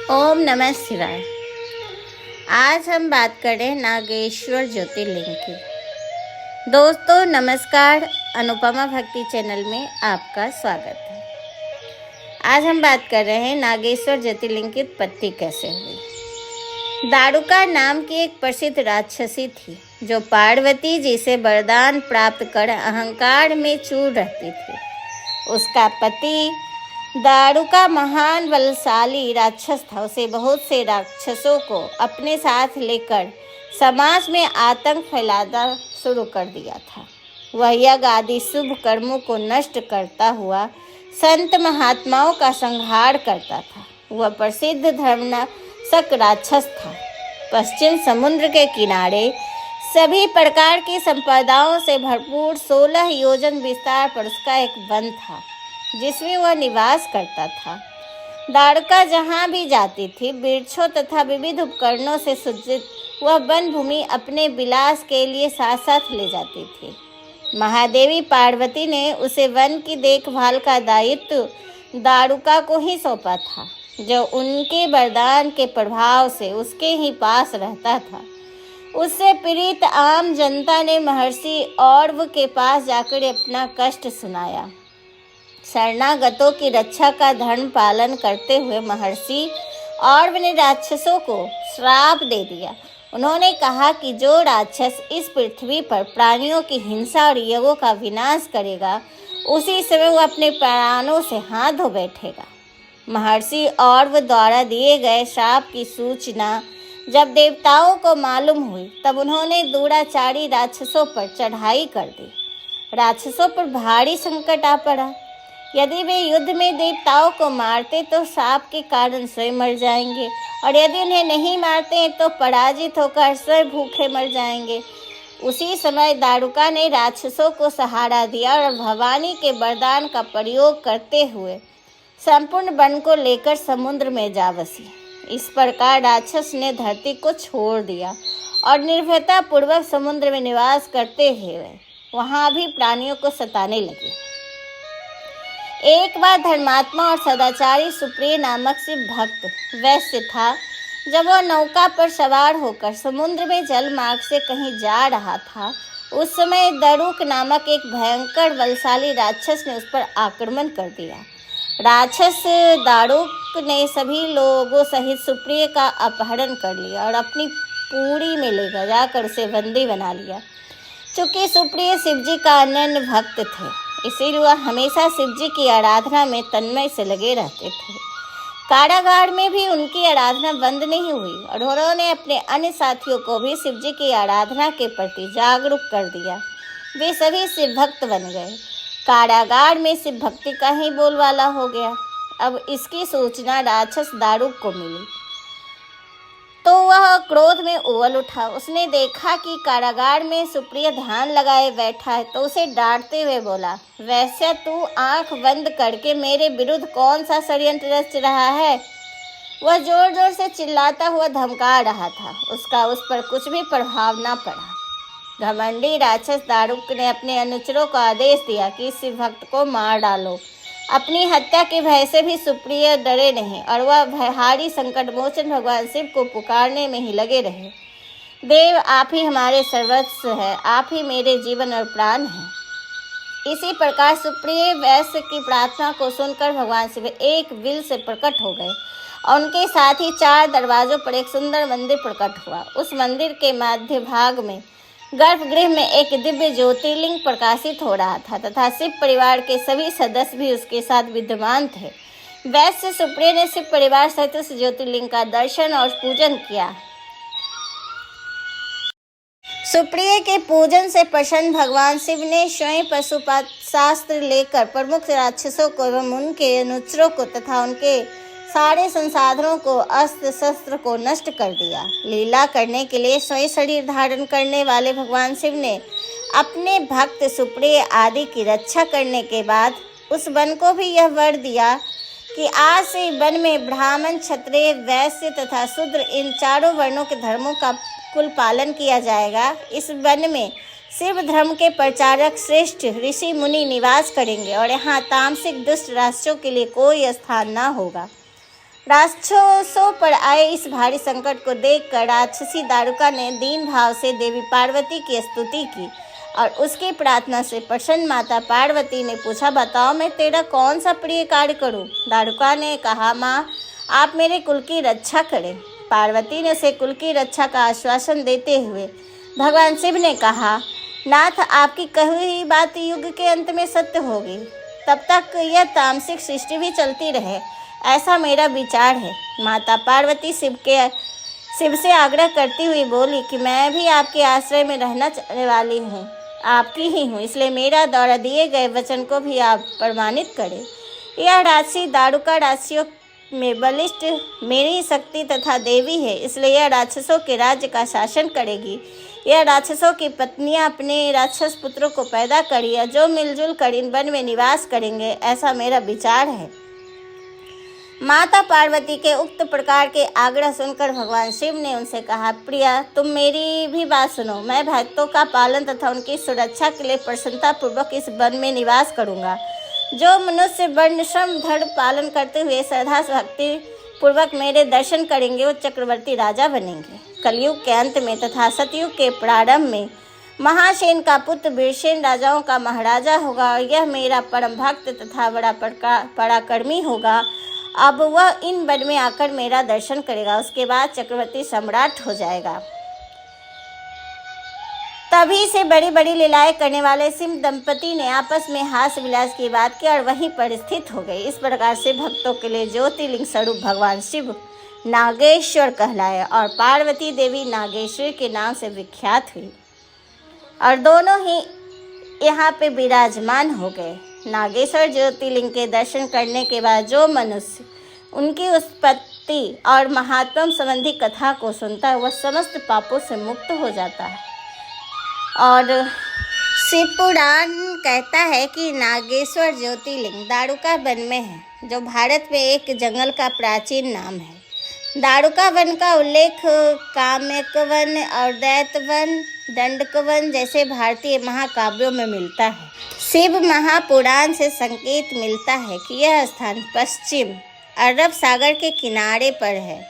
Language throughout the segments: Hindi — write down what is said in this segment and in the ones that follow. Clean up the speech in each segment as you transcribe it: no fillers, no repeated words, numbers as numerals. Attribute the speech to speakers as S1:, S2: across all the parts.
S1: ओम नमः शिवाय। आज हम बात करें नागेश्वर ज्योतिर्लिंग की। दोस्तों नमस्कार, अनुपमा भक्ति चैनल में आपका स्वागत है। आज हम बात कर रहे हैं नागेश्वर ज्योतिर्लिंग की उत्पत्ति कैसे हुई। दारुका नाम की एक प्रसिद्ध राक्षसी थी जो पार्वती जी से वरदान प्राप्त कर अहंकार में चूर रहती थी। उसका पति दारुका महान बलशाली राक्षस था। उसे बहुत से राक्षसों को अपने साथ लेकर समाज में आतंक फैलाना शुरू कर दिया था। वह यज्ञ आदि शुभ कर्मों को नष्ट करता हुआ संत महात्माओं का संहार करता था। वह प्रसिद्ध धर्मनाशक राक्षस था। पश्चिम समुद्र के किनारे सभी प्रकार की संपदाओं से भरपूर 16 योजन विस्तार पर उसका एक वन था जिसमें वह निवास करता था। दारुका जहाँ भी जाती थी वृक्षों तथा विविध उपकरणों से सज्जित वह वन भूमि अपने विलास के लिए साथ साथ ले जाती थी। महादेवी पार्वती ने उसे वन की देखभाल का दायित्व दारुका को ही सौंपा था, जो उनके वरदान के प्रभाव से उसके ही पास रहता था। उससे पीड़ित आम जनता ने महर्षि औरव के पास जाकर अपना कष्ट सुनाया। शरणागतों की रक्षा का धर्म पालन करते हुए महर्षि औरव ने राक्षसों को श्राप दे दिया। उन्होंने कहा कि जो राक्षस इस पृथ्वी पर प्राणियों की हिंसा और यज्ञों का विनाश करेगा उसी समय वह अपने प्राणों से हाथ धो बैठेगा। महर्षि औरव द्वारा दिए गए श्राप की सूचना जब देवताओं को मालूम हुई तब उन्होंने दुराचारी राक्षसों पर चढ़ाई कर दी। राक्षसों पर भारी संकट आ पड़ा। यदि वे युद्ध में देवताओं को मारते तो शाप के कारण स्वयं मर जाएंगे, और यदि उन्हें नहीं मारते तो पराजित होकर स्वयं भूखे मर जाएंगे। उसी समय दारुका ने राक्षसों को सहारा दिया और भवानी के वरदान का प्रयोग करते हुए संपूर्ण वन को लेकर समुद्र में जा बसी। इस प्रकार राक्षस ने धरती को छोड़ दिया और निर्भयता पूर्वक समुद्र में निवास करते हुए वहाँ भी प्राणियों को सताने लगे। एक बार धर्मात्मा और सदाचारी सुप्रिय नामक शिव भक्त वैश्य था। जब वह नौका पर सवार होकर समुद्र में जल मार्ग से कहीं जा रहा था, उस समय दारुक नामक एक भयंकर बलशाली राक्षस ने उस पर आक्रमण कर दिया। राक्षस दारुक ने सभी लोगों सहित सुप्रिय का अपहरण कर लिया और अपनी पूरी में ले जाकर उसे बंदी बना लिया। चूँकि सुप्रिय शिवजी का अनन्य भक्त थे, इसीलिए वह हमेशा शिवजी की आराधना में तन्मय से लगे रहते थे। कारागार में भी उनकी आराधना बंद नहीं हुई और उन्होंने अपने अन्य साथियों को भी शिवजी की आराधना के प्रति जागरूक कर दिया। वे सभी शिव भक्त बन गए। कारागार में शिव भक्ति का ही बोलबाला हो गया। अब इसकी सूचना राक्षस दारुक को मिली तो वह क्रोध में उबल उठा। उसने देखा कि कारागार में सुप्रिय ध्यान लगाए बैठा है तो उसे डांटते हुए बोला, वैसे तू आंख बंद करके मेरे विरुद्ध कौन सा षड्यंत्र रच रहा है। वह जोर जोर से चिल्लाता हुआ धमका रहा था। उसका उस पर कुछ भी प्रभाव न पड़ा। घमंडी राक्षस दारुक ने अपने अनुचरों को आदेश दिया कि इस शिव भक्त को मार डालो। अपनी हत्या के भय से भी सुप्रिय डरे नहीं और वह भयहारी संकट मोचन भगवान शिव को पुकारने में ही लगे रहे। देव, आप ही हमारे सर्वस्व है, आप ही मेरे जीवन और प्राण हैं। इसी प्रकार सुप्रिय वैश्य की प्रार्थना को सुनकर भगवान शिव एक बिल से प्रकट हो गए और उनके साथ ही 4 दरवाजों पर एक सुंदर मंदिर प्रकट हुआ। उस मंदिर के मध्य भाग में गर्भगृह में एक दिव्य ज्योतिर्लिंग प्रकाशित हो रहा था तथा शिव परिवार के सभी सदस्य भी उसके साथ विद्यमान थे। वैश्य सुप्रिय ने शिव परिवार सहित उस ज्योतिर्लिंग का दर्शन और पूजन किया। सुप्रिय के पूजन से प्रसन्न भगवान शिव ने स्वयं पशुपात शास्त्र लेकर प्रमुख राक्षसों को एवं उनके अनुचरों को तथा उनके सारे संसाधनों को अस्त्र शस्त्र को नष्ट कर दिया। लीला करने के लिए स्वयं शरीर धारण करने वाले भगवान शिव ने अपने भक्त सुप्रिय आदि की रक्षा करने के बाद उस वन को भी यह वर दिया कि आज से वन में ब्राह्मण, क्षत्रिय, वैश्य तथा शूद्र इन 4 वर्णों के धर्मों का कुल पालन किया जाएगा। इस वन में शिव धर्म के प्रचारक श्रेष्ठ ऋषि मुनि निवास करेंगे और यहाँ तामसिक दुष्ट राक्षसों के लिए कोई स्थान न होगा। राक्षसों पर आए इस भारी संकट को देखकर राक्षसी दारुका ने दीन भाव से देवी पार्वती की स्तुति की और उसकी प्रार्थना से प्रसन्न माता पार्वती ने पूछा, बताओ मैं तेरा कौन सा प्रिय कार्य करूं? दारुका ने कहा, माँ आप मेरे कुल की रक्षा करें। पार्वती ने उसे कुल की रक्षा का आश्वासन देते हुए भगवान शिव ने कहा, नाथ आपकी कही हुई बात युग के अंत में सत्य होगी, तब तक यह तामसिक सृष्टि भी चलती रहे, ऐसा मेरा विचार है। माता पार्वती शिव से आग्रह करती हुई बोली कि मैं भी आपके आश्रय में रहना चाहने वाली हूँ, आपकी ही हूँ, इसलिए मेरा द्वारा दिए गए वचन को भी आप प्रमाणित करें। यह राशि दारुका राशियों में बलिष्ठ मेरी शक्ति तथा देवी है, इसलिए यह राक्षसों के राज्य का शासन करेगी। यह राक्षसों की पत्नियां अपने राक्षस पुत्रों को पैदा करिए, जो मिलजुल कर इन वन में निवास करेंगे, ऐसा मेरा विचार है। माता पार्वती के उक्त प्रकार के आग्रह सुनकर भगवान शिव ने उनसे कहा, प्रिया तुम मेरी भी बात सुनो। मैं भक्तों का पालन तथा उनकी सुरक्षा के लिए प्रसन्नता पूर्वक इस वन में निवास करूंगा। जो मनुष्य वर्णश्रम धर्म पालन करते हुए श्रद्धा भक्ति पूर्वक मेरे दर्शन करेंगे, वो चक्रवर्ती राजा बनेंगे। कलयुग के अंत में तथा सतयुग के प्रारंभ में महासेन का पुत्र वीरसेन राजाओं का महाराजा होगा और यह मेरा परम भक्त तथा बड़ा पराक्रमी होगा। अब वह इन वन में आकर मेरा दर्शन करेगा, उसके बाद चक्रवर्ती सम्राट हो जाएगा। तभी से बड़ी बड़ी लीलाएं करने वाले शिव दंपति ने आपस में हास्य विलास की बात की और वहीं पर स्थित हो गए। इस प्रकार से भक्तों के लिए ज्योतिर्लिंग स्वरूप भगवान शिव नागेश्वर कहलाए और पार्वती देवी नागेश्वर के नाम से विख्यात हुई और दोनों ही यहाँ पे विराजमान हो गए। नागेश्वर ज्योतिर्लिंग के दर्शन करने के बाद जो मनुष्य उनकी उत्पत्ति और महात्म संबंधी कथा को सुनता है, वह समस्त पापों से मुक्त हो जाता है। और शिव पुराण कहता है कि नागेश्वर ज्योतिर्लिंग दारुका वन में है, जो भारत में एक जंगल का प्राचीन नाम है। दारुका वन का उल्लेख काम्यक वन और दैत्य वन, दंडक वन जैसे भारतीय महाकाव्यों में मिलता है। शिव महापुराण से संकेत मिलता है कि यह स्थान पश्चिम अरब सागर के किनारे पर है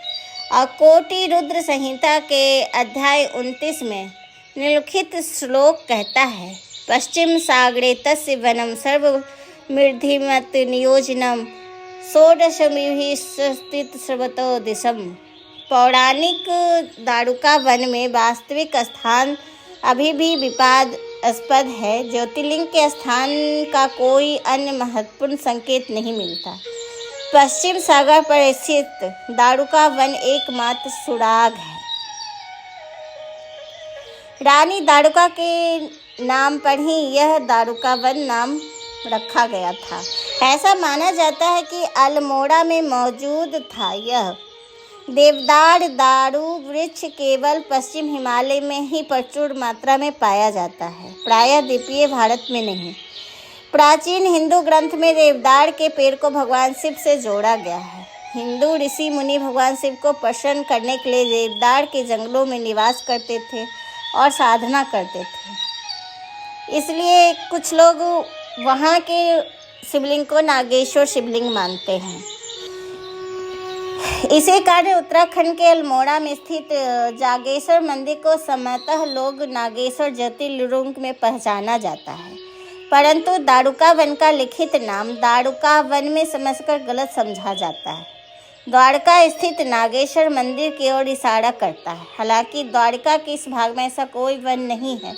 S1: और कोटि रुद्र संहिता के अध्याय 29 में निम्नलिखित श्लोक कहता है, पश्चिम सागरे तस्य वनम सर्वमृद्धिमत नियोजनम षोडशमिभिः स्थित सर्वतो दिशम। पौराणिक दारुका वन में वास्तविक स्थान अभी भी विवादास्पद है। ज्योतिर्लिंग के स्थान का कोई अन्य महत्वपूर्ण संकेत नहीं मिलता। पश्चिम सागर पर स्थित दारुका वन एकमात्र सुराग है। रानी दारुका के नाम पर ही यह दारुका वन नाम रखा गया था। ऐसा माना जाता है कि अल्मोड़ा में मौजूद था। यह देवदार दारू वृक्ष केवल पश्चिम हिमालय में ही प्रचुर मात्रा में पाया जाता है, प्रायः द्वीपीय भारत में नहीं। प्राचीन हिंदू ग्रंथ में देवदार के पेड़ को भगवान शिव से जोड़ा गया है। हिंदू ऋषि मुनि भगवान शिव को प्रसन्न करने के लिए देवदार के जंगलों में निवास करते थे और साधना करते थे। इसलिए कुछ लोग वहाँ के शिवलिंग को नागेश्वर शिवलिंग मानते हैं। इसी कारण उत्तराखंड के अल्मोड़ा में स्थित जागेश्वर मंदिर को सामान्यतः लोग नागेश्वर ज्योतिर्लिंग में पहचाना जाता है, परंतु दारुका वन का लिखित नाम दारुका वन में समझकर गलत समझा जाता है। द्वारका स्थित नागेश्वर मंदिर की ओर इशारा करता है। हालांकि द्वारका के इस भाग में ऐसा कोई वन नहीं है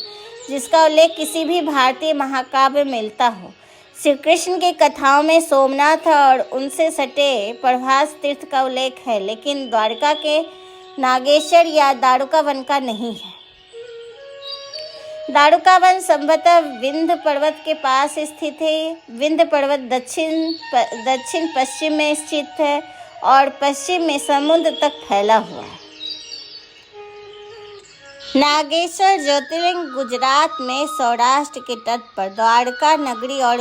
S1: जिसका उल्लेख किसी भी भारतीय महाकाव्य में मिलता हो। श्री कृष्ण की कथाओं में सोमनाथ और उनसे सटे प्रभास तीर्थ का उल्लेख है, लेकिन द्वारका के नागेश्वर या दारुका वन का नहीं है। दारुका वन संभवतः विंध्य पर्वत के पास स्थित है। विंध्य पर्वत दक्षिण पश्चिम में स्थित है और पश्चिम में समुद्र तक फैला हुआ है। नागेश्वर ज्योतिर्लिंग गुजरात में सौराष्ट्र के तट पर द्वारका नगरी और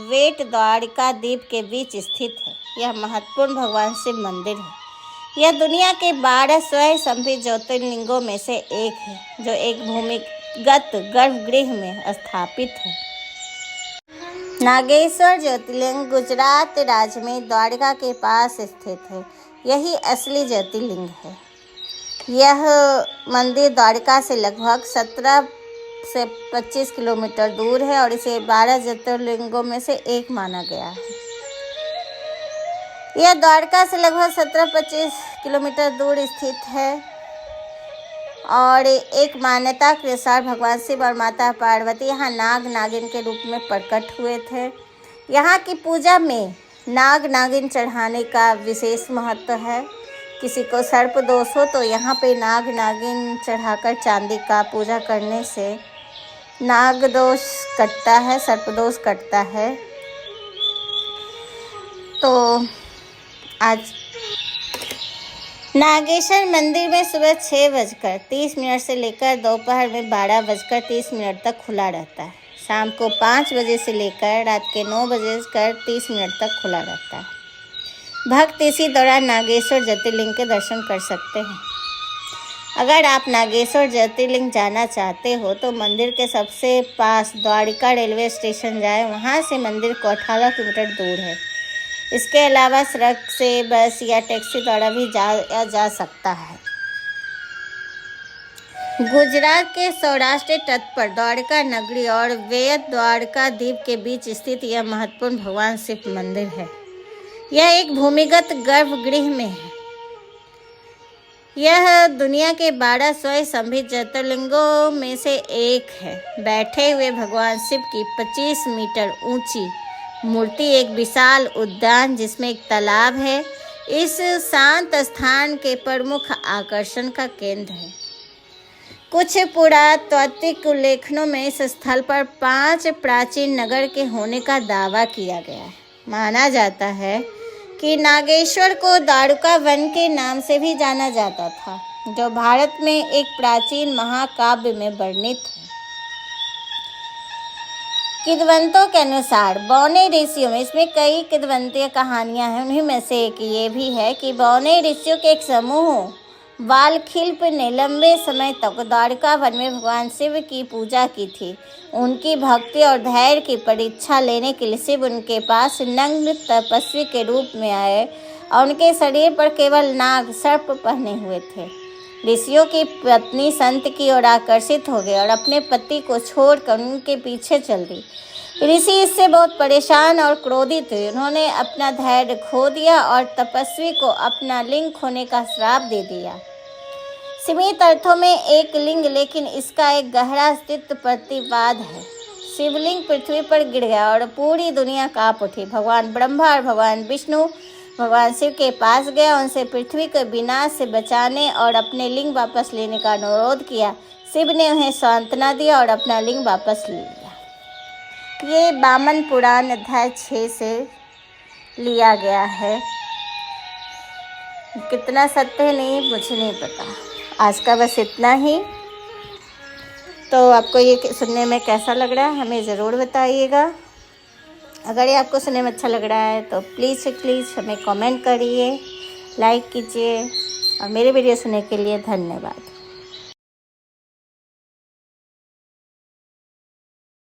S1: वेट द्वारका द्वीप के बीच स्थित है। यह महत्वपूर्ण भगवान शिव मंदिर है। यह दुनिया के 12 स्वयं संभित ज्योतिर्लिंगों में से एक है, जो एक भूमिगत गर्भगृह में स्थापित है। नागेश्वर ज्योतिर्लिंग गुजरात राज्य में द्वारका के पास स्थित है। यही असली ज्योतिर्लिंग है। यह मंदिर द्वारका से लगभग 17 से 25 किलोमीटर दूर है और इसे 12 ज्योतिर्लिंगों में से एक माना गया है। यह द्वारका से लगभग 17-25 किलोमीटर दूर स्थित है और एक मान्यता के अनुसार भगवान शिव और माता पार्वती यहाँ नाग नागिन के रूप में प्रकट हुए थे। यहाँ की पूजा में नाग नागिन चढ़ाने का विशेष महत्व है। किसी को सर्प दोष हो तो यहाँ पे नाग नागिन चढ़ाकर चांदी का पूजा करने से नाग दोष कटता है, सर्प दोष कटता है। तो आज नागेश्वर मंदिर में सुबह 6:30 से लेकर दोपहर में 12:30 तक खुला रहता है। शाम को 5 बजे से लेकर रात के 9:30 तक खुला रहता है। भक्त इसी दौरान नागेश्वर ज्योतिर्लिंग के दर्शन कर सकते हैं। अगर आप नागेश्वर ज्योतिर्लिंग जाना चाहते हो तो मंदिर के सबसे पास द्वारिका रेलवे स्टेशन जाएं। वहां से मंदिर को 18 किलोमीटर दूर है। इसके अलावा सड़क से बस या टैक्सी द्वारा भी जा सकता है। गुजरात के सौराष्ट्र तट पर द्वारका नगरी और वेद द्वारका द्वीप के बीच स्थित यह महत्वपूर्ण भगवान शिव मंदिर है। यह एक भूमिगत गर्भगृह में है। यह दुनिया के 12 स्वयंसंभित ज्योतिर्लिंगों में से एक है। बैठे हुए भगवान शिव की 25 मीटर ऊंची मूर्ति एक विशाल उद्यान जिसमें एक तालाब है, इस शांत स्थान के प्रमुख आकर्षण का केंद्र है। कुछ पुरातात्विक उल्लेखनों में इस स्थल पर 5 प्राचीन नगर के होने का दावा किया गया है। माना जाता है कि नागेश्वर को द्वारका वन के नाम से भी जाना जाता था, जो भारत में एक प्राचीन महाकाव्य में वर्णित है। किंवदंतियों के अनुसार बौने ऋषियों में, इसमें कई किंवदंती कहानियां हैं, उन्हीं में से एक ये भी है कि बौने ऋषियों के एक समूह वालखिल्प ने लंबे समय तक द्वारका वन में भगवान शिव की पूजा की थी। उनकी भक्ति और धैर्य की परीक्षा लेने के लिए शिव उनके पास नग्न तपस्वी के रूप में आए और उनके शरीर पर केवल नाग सर्प पहने हुए थे। ऋषियों की पत्नी संत की ओर आकर्षित हो गई और अपने पति को छोड़कर उनके पीछे चल दी। ऋषि इससे बहुत परेशान और क्रोधित हुए। उन्होंने अपना धैर्य खो दिया और तपस्वी को अपना लिंग खोने का श्राप दे दिया। सीमित अर्थों में एक लिंग, लेकिन इसका एक गहरा अस्तित्व प्रतिवाद है। शिवलिंग पृथ्वी पर गिर गया और पूरी दुनिया कांप उठी। भगवान ब्रह्मा और भगवान विष्णु भगवान शिव के पास गया, उनसे पृथ्वी को विनाश से बचाने और अपने लिंग वापस लेने का अनुरोध किया। शिव ने उन्हें सांत्वना दी और अपना लिंग वापस ले लिया। ये वामन पुराण अध्याय 6 से लिया गया है। कितना सत्य नहीं मुझे नहीं पता। आज का बस इतना ही। तो आपको ये सुनने में कैसा लग रहा है हमें ज़रूर बताइएगा। अगर ये आपको सुनने में अच्छा लग रहा है तो प्लीज़ हमें कमेंट करिए, लाइक कीजिए और मेरे वीडियो सुनने के लिए धन्यवाद।